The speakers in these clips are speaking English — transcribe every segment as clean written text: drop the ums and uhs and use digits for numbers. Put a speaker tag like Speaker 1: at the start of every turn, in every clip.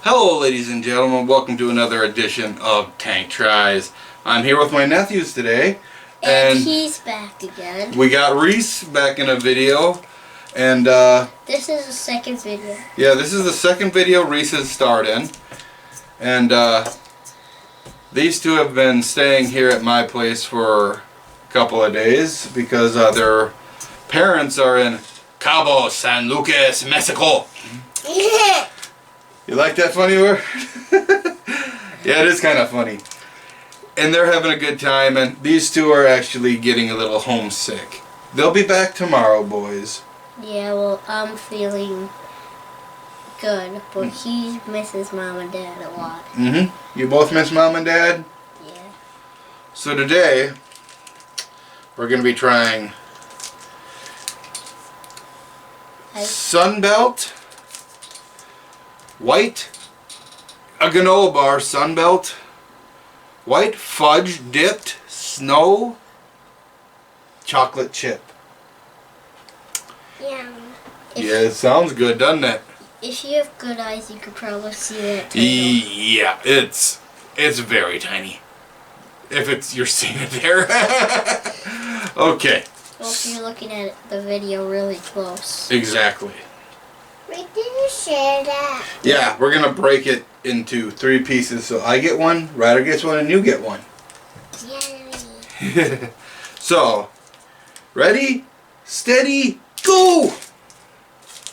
Speaker 1: Hello ladies and gentlemen, welcome to another edition of Tank Tries. I'm here with my nephews today.
Speaker 2: And he's back again.
Speaker 1: We got Reese back in a video. And
Speaker 2: this is the second video.
Speaker 1: Yeah, this is the second video Reese has starred in. And these two have been staying here at my place for a couple of days because their parents are in Cabo San Lucas, Mexico. You like that funny word? Yeah, it is kind of funny. And they're having a good time, and these two are actually getting a little homesick. They'll be back tomorrow, boys.
Speaker 2: Yeah, well, I'm feeling good, but he misses Mom and Dad a lot.
Speaker 1: Mm-hmm. You both miss Mom and Dad?
Speaker 2: Yeah.
Speaker 1: So today, we're going to be trying Sunbelt White, a granola bar, Sunbelt White Fudge Dipped Snow Chocolate Chip.
Speaker 2: Yeah.
Speaker 1: Yeah, it sounds good, doesn't it?
Speaker 2: If you have good eyes, you could probably see that title.
Speaker 1: Yeah, it's very tiny. If you're seeing it there. Okay.
Speaker 2: Well, if you're looking at the video really close.
Speaker 1: Exactly.
Speaker 2: We didn't share that.
Speaker 1: Yeah, we're gonna break it into 3 pieces. So I get one, Ryder gets one, and you get one.
Speaker 2: Yay.
Speaker 1: So, ready, steady, go!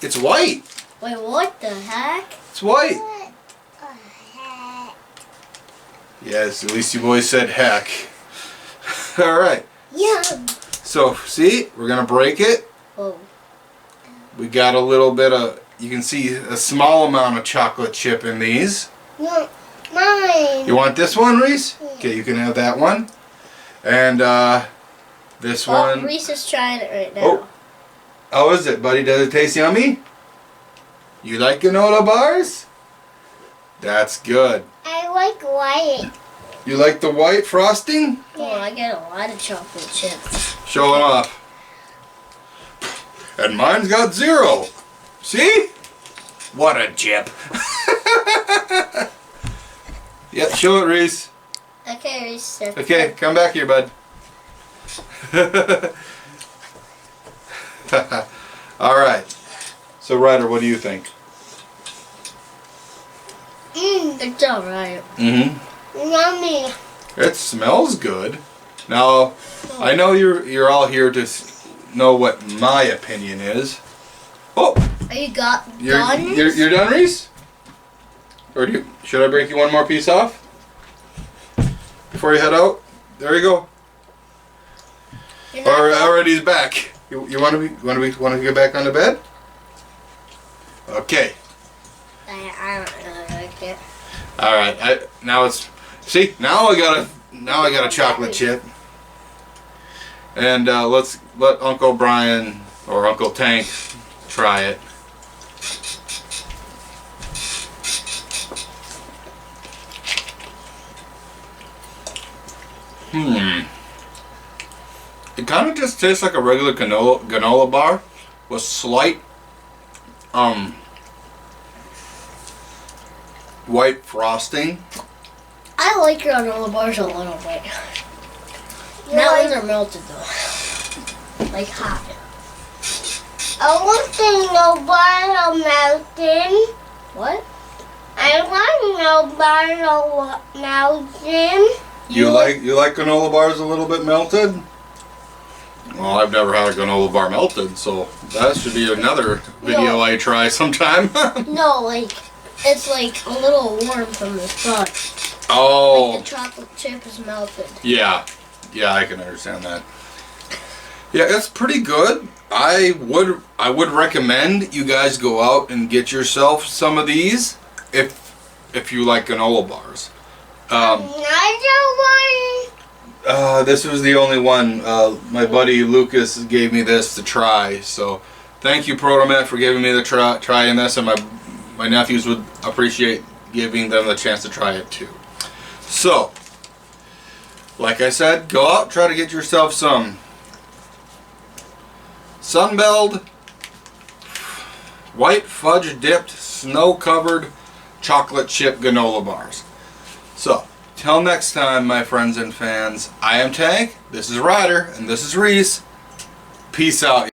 Speaker 1: It's white.
Speaker 2: Wait, what the heck?
Speaker 1: It's white.
Speaker 2: What the heck?
Speaker 1: Yes, at least you boys said heck. Alright.
Speaker 2: Yum.
Speaker 1: So, see, we're gonna break it.
Speaker 2: Oh.
Speaker 1: We got a little bit of, you can see a small amount of chocolate chip in these.
Speaker 2: No, mine.
Speaker 1: You want this one, Reese? Okay, you can have that one. And this one.
Speaker 2: Reese is trying it right now.
Speaker 1: Oh, how is it, buddy? Does it taste yummy? You like granola bars? That's good.
Speaker 2: I like white.
Speaker 1: You like the white frosting?
Speaker 2: Oh, I get a lot of chocolate chips.
Speaker 1: Show it off. And mine's got 0. See? What a chip. Yeah, show it, Reese.
Speaker 2: Okay, Reese.
Speaker 1: Okay, come back here, bud. Alright. So, Ryder, what do you think?
Speaker 2: It's alright.
Speaker 1: Mm-hmm.
Speaker 2: Yummy.
Speaker 1: It smells good. Now, I know you're all here to know what my opinion is. Oh!
Speaker 2: Are you done?
Speaker 1: You're done, Reese? Or should I break you one more piece off? Before you head out? There you go. Already he's back. You want to get back on the bed? Okay.
Speaker 2: I don't really like it.
Speaker 1: All right. Now I got a chocolate chip. And let's let Uncle Brian or Uncle Tank try it. It kind of just tastes like a regular granola bar with slight white frosting.
Speaker 2: I like granola bars a little bit. Not when they're melted though. Like hot. I want granola bars melted. What? I want granola bars melted.
Speaker 1: You like granola bars a little bit melted? Well, I've never had a granola bar melted, so that should be another video I try sometime.
Speaker 2: No, like it's like a little warm from the sun.
Speaker 1: Oh.
Speaker 2: Like the chocolate chip is melted.
Speaker 1: Yeah, I can understand that. Yeah, it's pretty good. I would recommend you guys go out and get yourself some of these if you like granola bars.
Speaker 2: Another one.
Speaker 1: This was the only one. My buddy Lucas gave me this to try. So, thank you, Protomet, for giving me the trying this, and my nephews would appreciate giving them the chance to try it too. So, like I said, go out, try to get yourself some Sunbelt White Fudge Dipped Snow Covered chocolate chip granola bars. So, till next time, my friends and fans, I am Tank, this is Ryder, and this is Reese. Peace out.